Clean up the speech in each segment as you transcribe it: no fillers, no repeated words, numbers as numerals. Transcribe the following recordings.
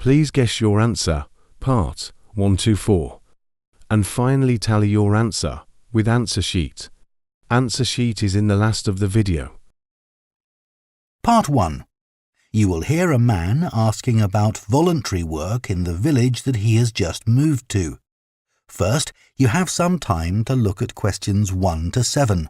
Please guess your answer, part 1 to 4. And finally tally your answer with answer sheet. Answer sheet is in the last of the video. Part 1. You will hear a man asking about voluntary work in the village that he has just moved to. First, you have some time to look at questions 1 to 7.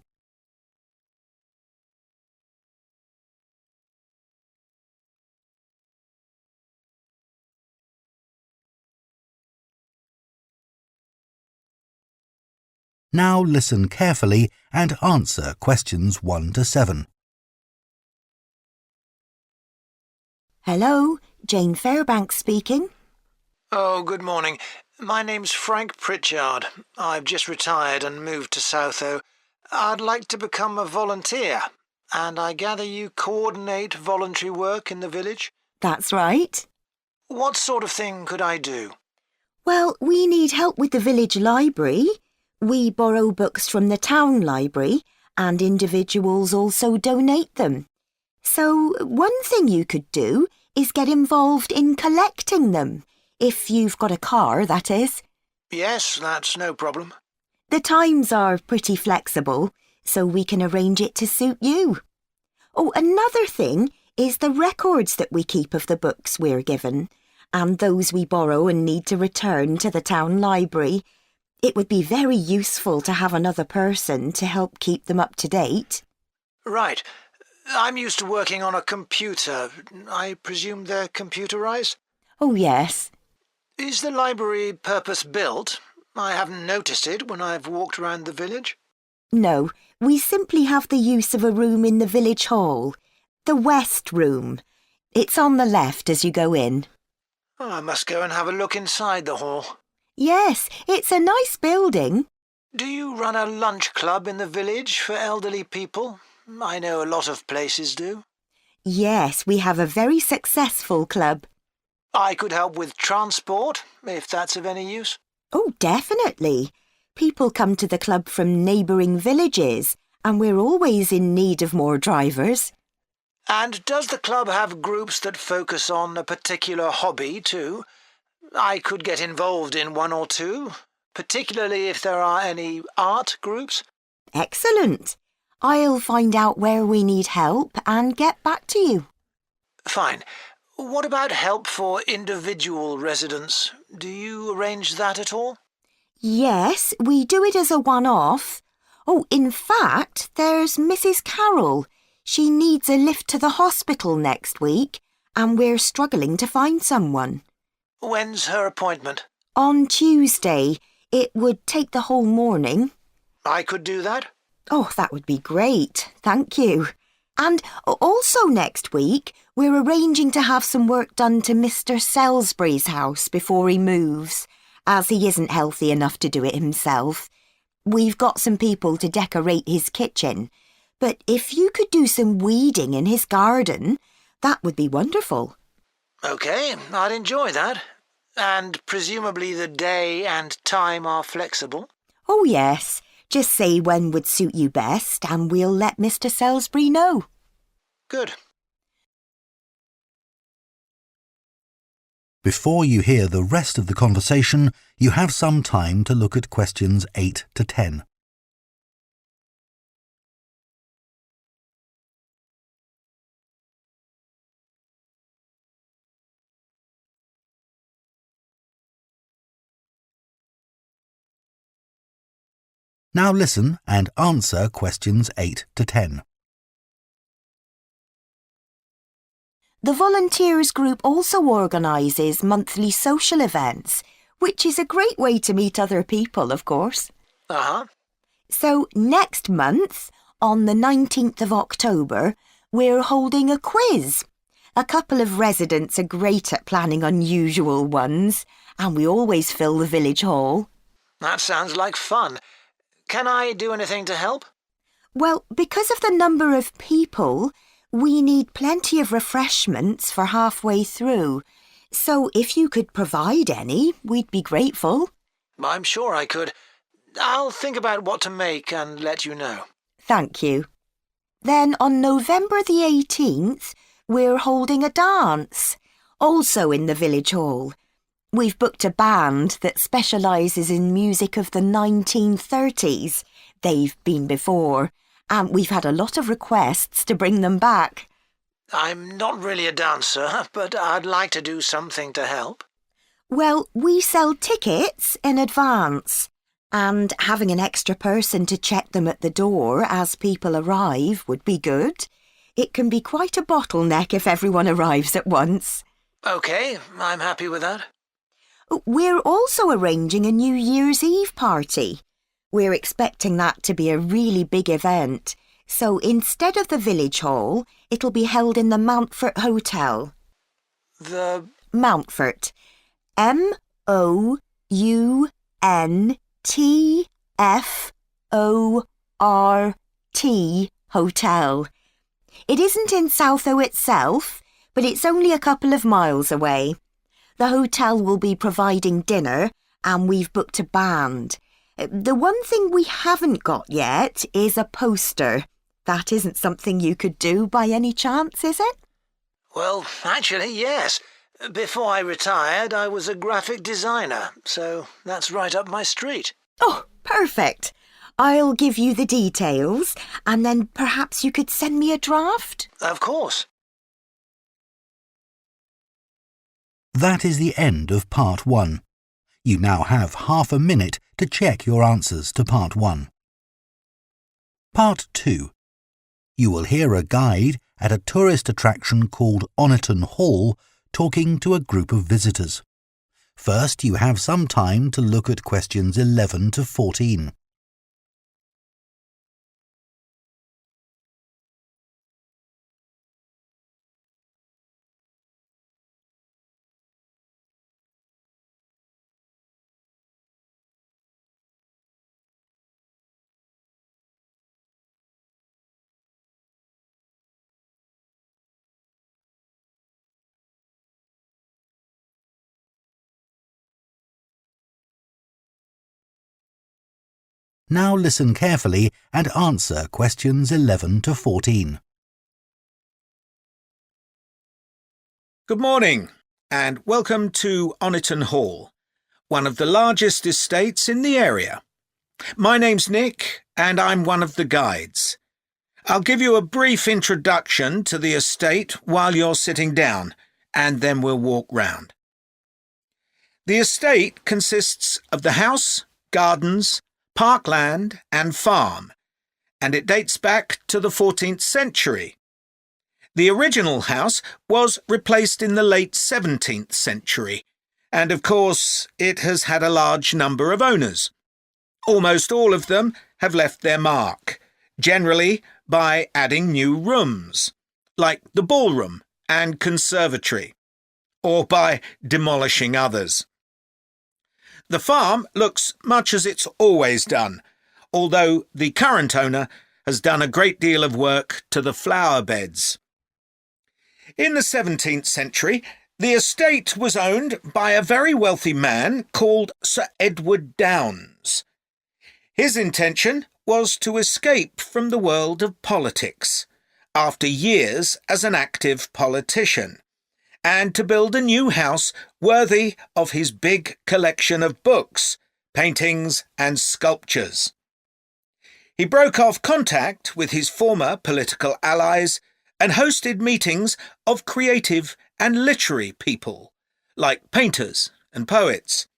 Now listen carefully and answer questions 1 to 7. Hello, Jane Fairbanks speaking. Oh, good morning. My name's Frank Pritchard. I've just retired and moved to Southo. I'd like to become a volunteer, and I gather you coordinate voluntary work in the village? That's right. What sort of thing could I do? Well, we need help with the village library. We borrow books from the town library, and individuals also donate them. So one thing you could do is get involved in collecting them. If you've got a car, that is. Yes, that's no problem. The times are pretty flexible, so we can arrange it to suit you. Oh, another thing is the records that we keep of the books we're given, and those we borrow and need to return to the town library. It would be very useful to have another person to help keep them up to date. Right. I'm used to working on a computer. I presume they're computerized? Oh, yes. Is the library purpose-built? I haven't noticed it when I've walked around the village. No, we simply have the use of a room in the village hall. The West Room. It's on the left as you go in. Oh, I must go and have a look inside the hall. Yes, it's a nice building. Do you run a lunch club in the village for elderly people? I know a lot of places do. Yes, we have a very successful club. I could help with transport, if that's of any use. Oh, definitely. People come to the club from neighbouring villages, and we're always in need of more drivers. And does the club have groups that focus on a particular hobby too? I could get involved in one or two, particularly if there are any art groups. Excellent. I'll find out where we need help and get back to you. Fine. What about help for individual residents? Do you arrange that at all? Yes, we do it as a one-off. Oh, in fact, there's Mrs. Carroll. She needs a lift to the hospital next week, and we're struggling to find someone. When's her appointment? On Tuesday. It would take the whole morning. I could do that? Oh, that would be great. Thank you. And also next week, we're arranging to have some work done to Mr. Salisbury's house before he moves, as he isn't healthy enough to do it himself. We've got some people to decorate his kitchen, but if you could do some weeding in his garden, that would be wonderful. OK, I'd enjoy that. And presumably the day and time are flexible? Oh, yes. Just say when would suit you best, and we'll let Mr. Salisbury know. Good. Before you hear the rest of the conversation, you have some time to look at questions 8 to 10. Now listen and answer questions 8 to 10. The volunteers group also organises monthly social events, which is a great way to meet other people, of course. Uh-huh. So next month, on the 19th of October, we're holding a quiz. A couple of residents are great at planning unusual ones, and we always fill the village hall. That sounds like fun. Can I do anything to help? Well, because of the number of people, we need plenty of refreshments for halfway through. So if you could provide any, we'd be grateful. I'm sure I could. I'll think about what to make and let you know. Thank you. Then on November the 18th, we're holding a dance. also in the village hall. We've booked a band that specialises in music of the 1930s. They've been before, and we've had a lot of requests to bring them back. I'm not really a dancer, but I'd like to do something to help. Well, we sell tickets in advance, and having an extra person to check them at the door as people arrive would be good. It can be quite a bottleneck if everyone arrives at once. OK, I'm happy with that. We're also arranging a New Year's Eve party. We're expecting that to be a really big event, so instead of the village hall, it'll be held in the Mountfort Hotel. The... Mountfort. Mountfort Hotel. It isn't in Southo itself, but it's only a couple of miles away. The hotel will be providing dinner, and we've booked a band. The one thing we haven't got yet is a poster. That isn't something you could do by any chance, is it? Well, actually, yes. Before I retired, I was a graphic designer, so that's right up my street. Oh, perfect. I'll give you the details, and then perhaps you could send me a draft? Of course. That is the end of Part 1. You now have half a minute to check your answers to Part 1. Part 2. You will hear a guide at a tourist attraction called Oniton Hall talking to a group of visitors. First, you have some time to look at questions 11 to 14. Now listen carefully and answer questions 11 to 14. Good morning and welcome to Oniton Hall, one of the largest estates in the area. My name's Nick and I'm one of the guides. I'll give you a brief introduction to the estate while you're sitting down, and then we'll walk round. The estate consists of the house, gardens, parkland and farm, and it dates back to the 14th century. The original house was replaced in the late 17th century, and of course it has had a large number of owners. Almost all of them have left their mark, generally by adding new rooms, like the ballroom and conservatory, or by demolishing others. The farm looks much as it's always done, although the current owner has done a great deal of work to the flower beds. In the 17th century, the estate was owned by a very wealthy man called Sir Edward Downes. His intention was to escape from the world of politics after years as an active politician, and to build a new house worthy of his big collection of books, paintings and sculptures. He broke off contact with his former political allies and hosted meetings of creative and literary people, like painters and poets.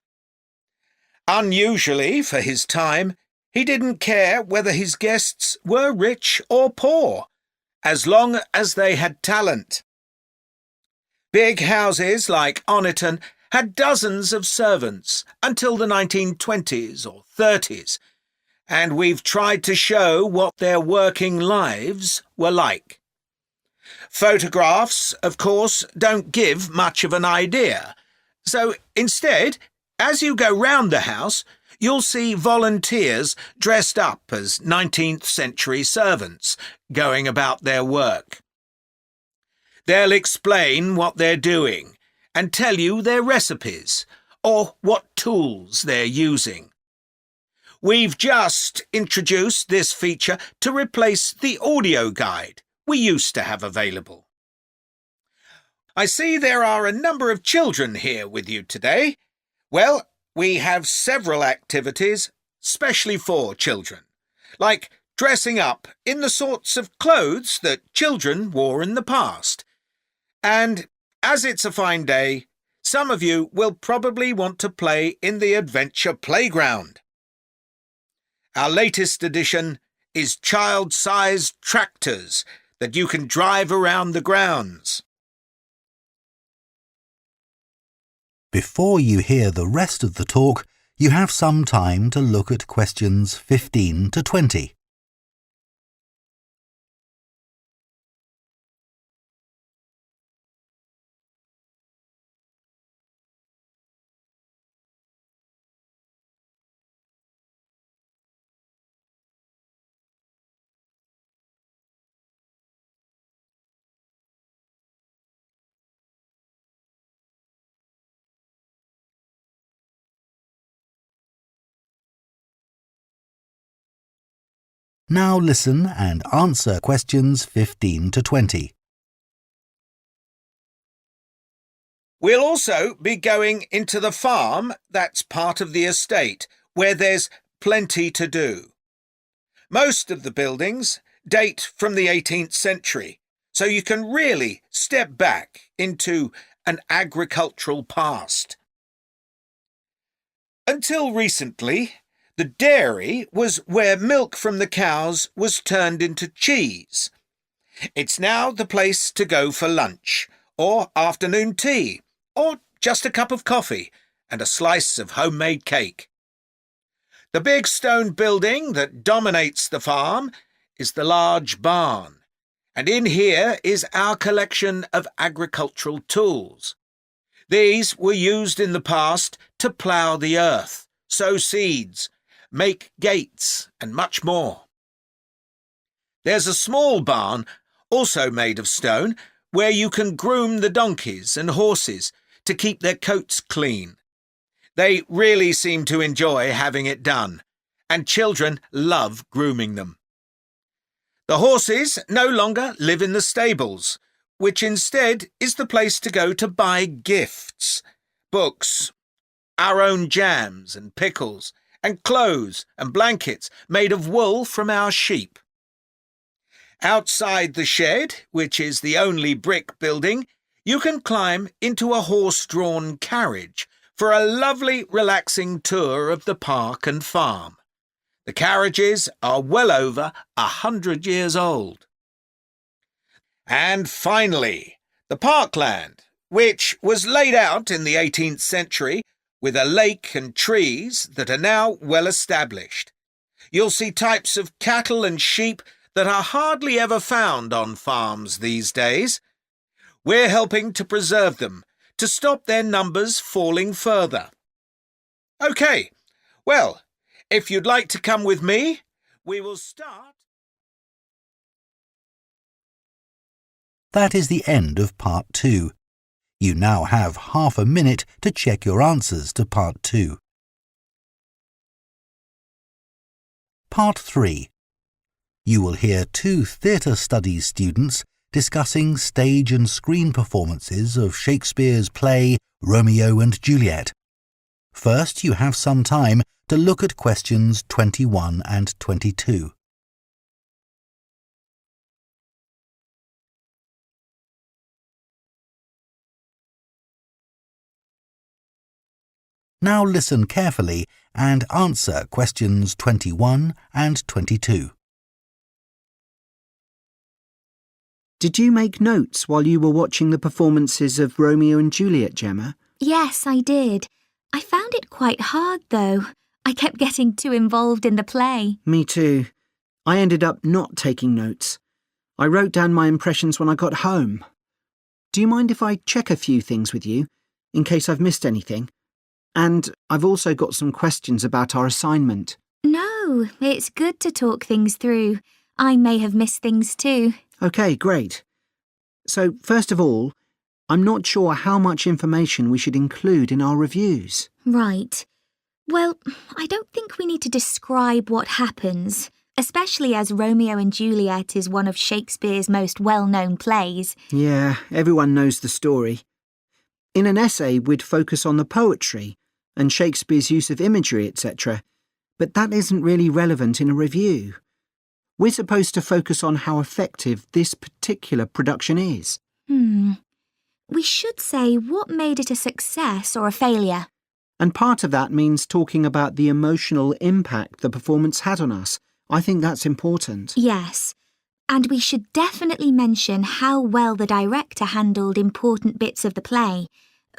Unusually for his time, he didn't care whether his guests were rich or poor, as long as they had talent. Big houses like Oniton had dozens of servants until the 1920s or 30s, and we've tried to show what their working lives were like. Photographs, of course, don't give much of an idea, so instead, as you go round the house, you'll see volunteers dressed up as 19th century servants going about their work. They'll explain what they're doing and tell you their recipes or what tools they're using. We've just introduced this feature to replace the audio guide we used to have available. I see there are a number of children here with you today. Well, we have several activities specially for children, like dressing up in the sorts of clothes that children wore in the past. And as it's a fine day, some of you will probably want to play in the adventure playground. Our latest addition is child-sized tractors that you can drive around the grounds. Before you hear the rest of the talk, you have some time to look at questions 15 to 20. Now listen and answer questions 15 to 20. We'll also be going into the farm that's part of the estate, where there's plenty to do. Most of the buildings date from the 18th century, so you can really step back into an agricultural past. Until recently, the dairy was where milk from the cows was turned into cheese. It's now the place to go for lunch, or afternoon tea, or just a cup of coffee and a slice of homemade cake. The big stone building that dominates the farm is the large barn, and in here is our collection of agricultural tools. These were used in the past to plough the earth, sow seeds, make gates, and much more. There's a small barn, also made of stone, where you can groom the donkeys and horses to keep their coats clean. They really seem to enjoy having it done, and children love grooming them. The horses no longer live in the stables, which instead is the place to go to buy gifts, books, our own jams and pickles, and clothes and blankets made of wool from our sheep. Outside the shed, which is the only brick building, you can climb into a horse-drawn carriage for a lovely, relaxing tour of the park and farm. The carriages are well over 100 years old. And finally, the parkland, which was laid out in the 18th century with a lake and trees that are now well established. You'll see types of cattle and sheep that are hardly ever found on farms these days. We're helping to preserve them, to stop their numbers falling further. OK, well, if you'd like to come with me, we will start. That is the end of Part 2. You now have half a minute to check your answers to Part 2. Part 3. You will hear 2 theatre studies students discussing stage and screen performances of Shakespeare's play Romeo and Juliet. First, you have some time to look at questions 21 and 22. Now listen carefully and answer questions 21 and 22. Did you make notes while you were watching the performances of Romeo and Juliet, Gemma? Yes, I did. I found it quite hard, though. I kept getting too involved in the play. Me too. I ended up not taking notes. I wrote down my impressions when I got home. Do you mind if I check a few things with you, in case I've missed anything? And I've also got some questions about our assignment. No, it's good to talk things through. I may have missed things too. OK, great. So, first of all, I'm not sure how much information we should include in our reviews. Right. Well, I don't think we need to describe what happens. especially as Romeo and Juliet is one of Shakespeare's most well-known plays. Yeah, everyone knows the story. In an essay, we'd focus on the poetry and Shakespeare's use of imagery, etc., but that isn't really relevant in a review. We're supposed to focus on how effective this particular production is. We should say what made it a success or a failure. And part of that means talking about the emotional impact the performance had on us. I think that's important. Yes, and we should definitely mention how well the director handled important bits of the play,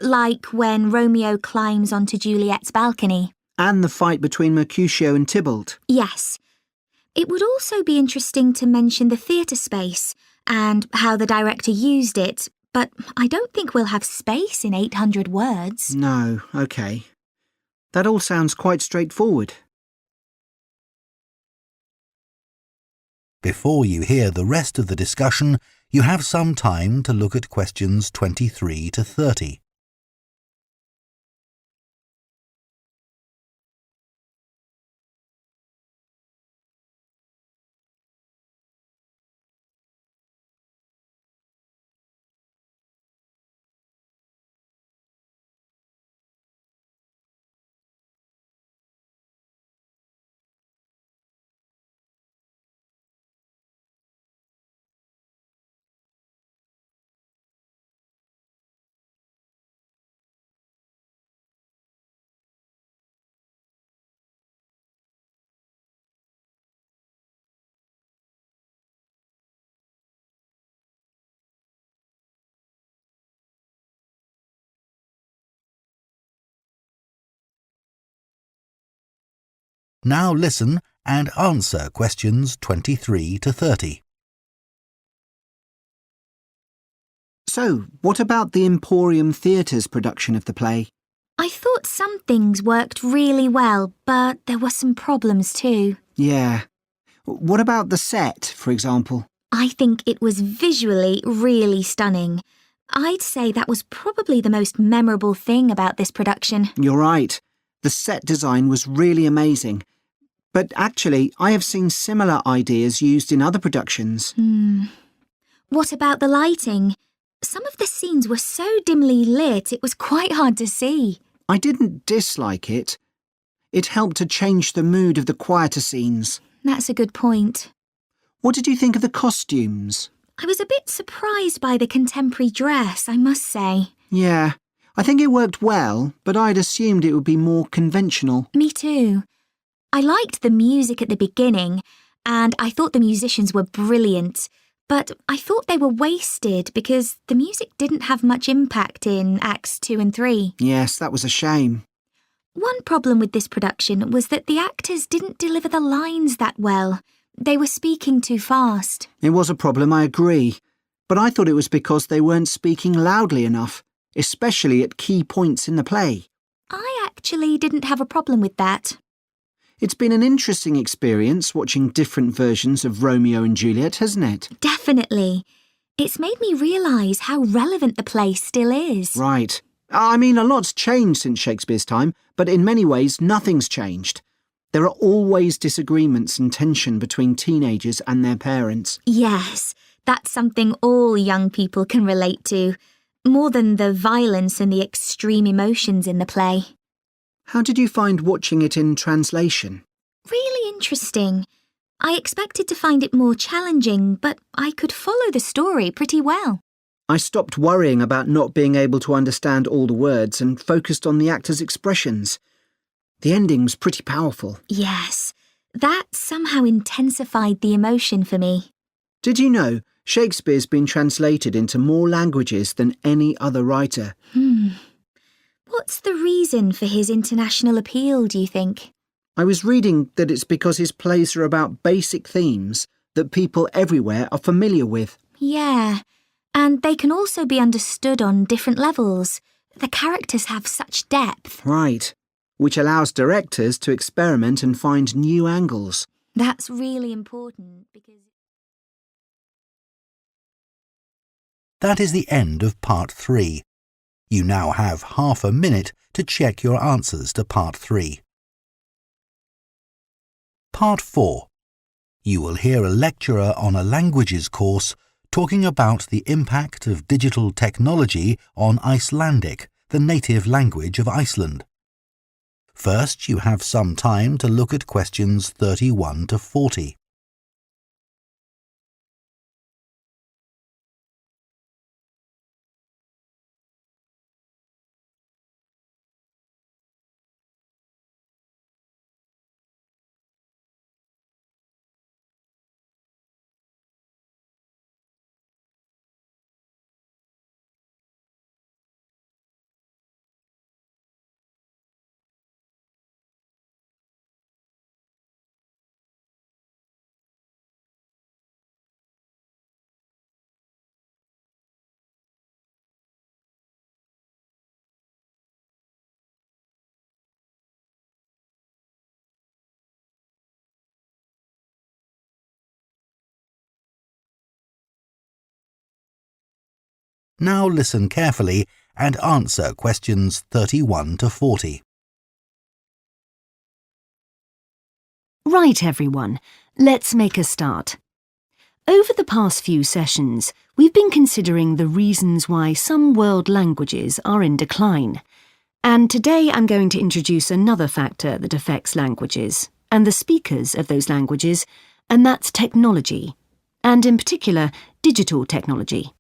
like when Romeo climbs onto Juliet's balcony. And the fight between Mercutio and Tybalt. Yes. It would also be interesting to mention the theatre space and how the director used it, but I don't think we'll have space in 800 words. No, OK. That all sounds quite straightforward. Before you hear the rest of the discussion, you have some time to look at questions 23 to 30. Now listen and answer questions 23 to 30. So, what about the Emporium Theatre's production of the play? I thought some things worked really well, but there were some problems too. Yeah. What about the set, for example? I think it was visually really stunning. I'd say that was probably the most memorable thing about this production. You're right. The set design was really amazing. But actually, I have seen similar ideas used in other productions. What about the lighting? Some of the scenes were so dimly lit it was quite hard to see. I didn't dislike it. It helped to change the mood of the quieter scenes. That's a good point. What did you think of the costumes? I was a bit surprised by the contemporary dress, I must say. Yeah, I think it worked well, but I'd assumed it would be more conventional. Me too. I liked the music at the beginning, and I thought the musicians were brilliant, but I thought they were wasted because the music didn't have much impact in Acts 2 and 3. Yes, that was a shame. One problem with this production was that the actors didn't deliver the lines that well. They were speaking too fast. It was a problem, I agree. But I thought it was because they weren't speaking loudly enough, especially at key points in the play. I actually didn't have a problem with that. It's been an interesting experience watching different versions of Romeo and Juliet, hasn't it? Definitely. It's made me realise how relevant the play still is. Right. I mean, a lot's changed since Shakespeare's time, but in many ways, nothing's changed. There are always disagreements and tension between teenagers and their parents. Yes, that's something all young people can relate to, more than the violence and the extreme emotions in the play. How did you find watching it in translation? Really interesting. I expected to find it more challenging, but I could follow the story pretty well. I stopped worrying about not being able to understand all the words and focused on the actors' expressions. The ending's pretty powerful. Yes, that somehow intensified the emotion for me. Did you know Shakespeare's been translated into more languages than any other writer? What's the reason for his international appeal, do you think? I was reading that it's because his plays are about basic themes that people everywhere are familiar with. Yeah, and they can also be understood on different levels. The characters have such depth. Right, which allows directors to experiment and find new angles. That's really important because... That is the end of part 3. You now have half a minute to check your answers to part 3. Part 4. You will hear a lecturer on a languages course talking about the impact of digital technology on Icelandic, the native language of Iceland. First, you have some time to look at questions 31 to 40. Now listen carefully and answer questions 31 to 40. Right, everyone, let's make a start. Over the past few sessions, we've been considering the reasons why some world languages are in decline. And today I'm going to introduce another factor that affects languages and the speakers of those languages, and that's technology, and in particular, digital technology.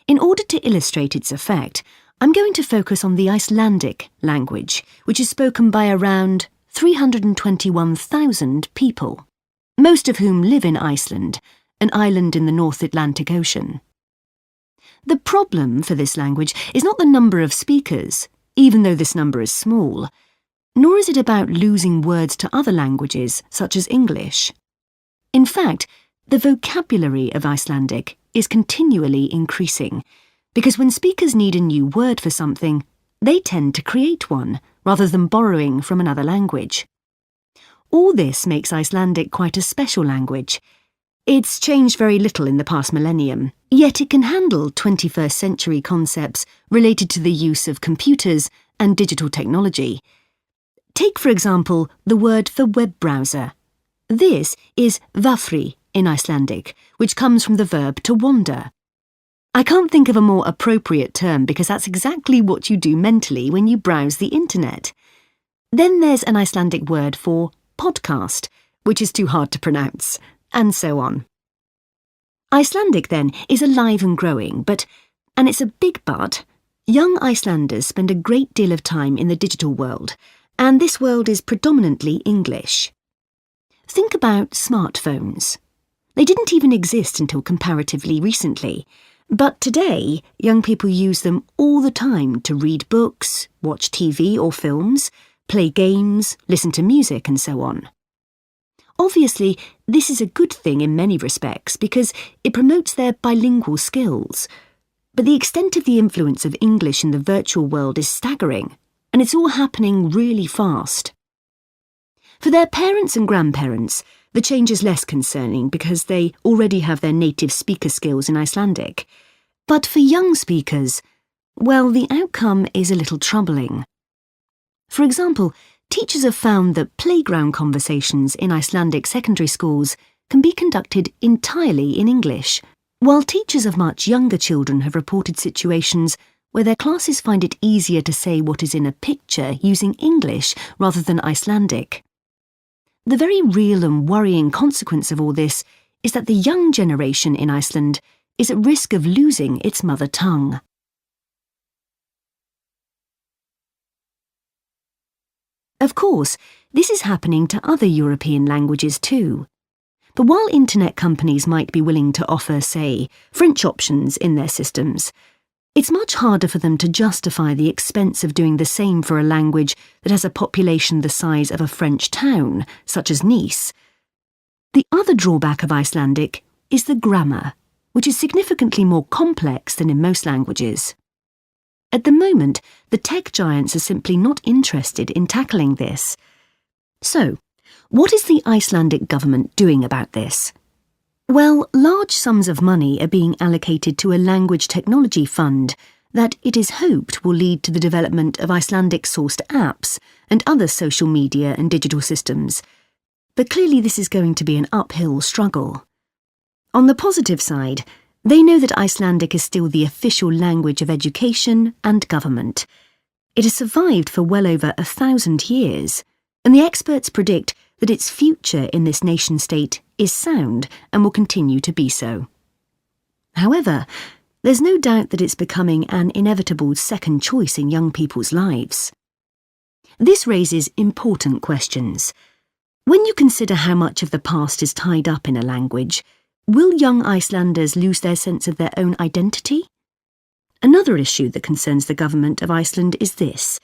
In order to illustrate its effect, I'm going to focus on the Icelandic language, which is spoken by around 321,000 people, most of whom live in Iceland, an island in the North Atlantic Ocean. The problem for this language is not the number of speakers, even though this number is small, nor is it about losing words to other languages, such as English. In fact, the vocabulary of Icelandic is continually increasing, because when speakers need a new word for something, they tend to create one, rather than borrowing from another language. All this makes Icelandic quite a special language. It's changed very little in the past millennium, yet it can handle 21st century concepts related to the use of computers and digital technology. Take, for example, the word for web browser. This is vafri in Icelandic, which comes from the verb to wander. I can't think of a more appropriate term because that's exactly what you do mentally when you browse the internet. Then there's an Icelandic word for podcast, which is too hard to pronounce, and so on. Icelandic, then, is alive and growing, and it's a big but, young Icelanders spend a great deal of time in the digital world, and this world is predominantly English. Think about smartphones. They didn't even exist until comparatively recently, but today young people use them all the time to read books, watch TV or films, play games, listen to music and so on. Obviously, this is a good thing in many respects because it promotes their bilingual skills. But the extent of the influence of English in the virtual world is staggering, and it's all happening really fast. For their parents and grandparents, the change is less concerning because they already have their native speaker skills in Icelandic. But for young speakers, well, the outcome is a little troubling. For example, teachers have found that playground conversations in Icelandic secondary schools can be conducted entirely in English, while teachers of much younger children have reported situations where their classes find it easier to say what is in a picture using English rather than Icelandic. The very real and worrying consequence of all this is that the young generation in Iceland is at risk of losing its mother tongue. Of course, this is happening to other European languages too. But while internet companies might be willing to offer, say, French options in their systems, it's much harder for them to justify the expense of doing the same for a language that has a population the size of a French town, such as Nice. The other drawback of Icelandic is the grammar, which is significantly more complex than in most languages. At the moment, the tech giants are simply not interested in tackling this. So, what is the Icelandic government doing about this? Well, large sums of money are being allocated to a language technology fund that it is hoped will lead to the development of Icelandic-sourced apps and other social media and digital systems. but clearly this is going to be an uphill struggle. On the positive side, they know that Icelandic is still the official language of education and government. It has survived for well over 1,000 years, and the experts predict that its future in this nation-state is sound and will continue to be so. However, there's no doubt that it's becoming an inevitable second choice in young people's lives. This raises important questions. When you consider how much of the past is tied up in a language, will young Icelanders lose their sense of their own identity? Another issue that concerns the government of Iceland is this.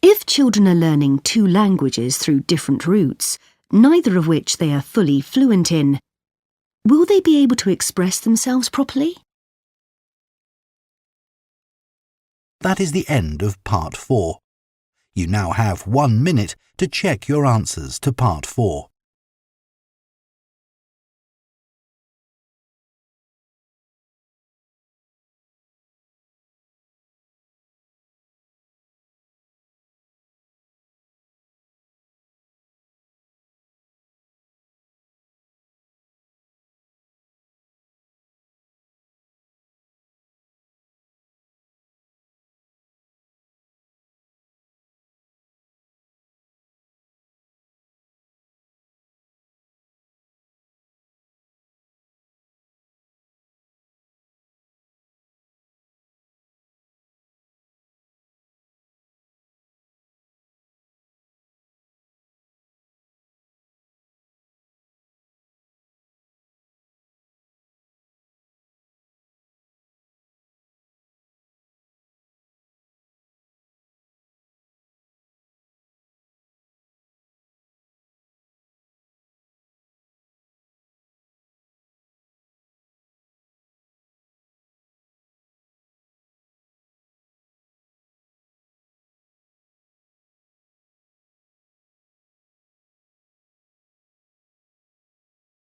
If children are learning 2 languages through different routes, neither of which they are fully fluent in, will they be able to express themselves properly? That is the end of Part 4. You now have 1 minute to check your answers to Part 4.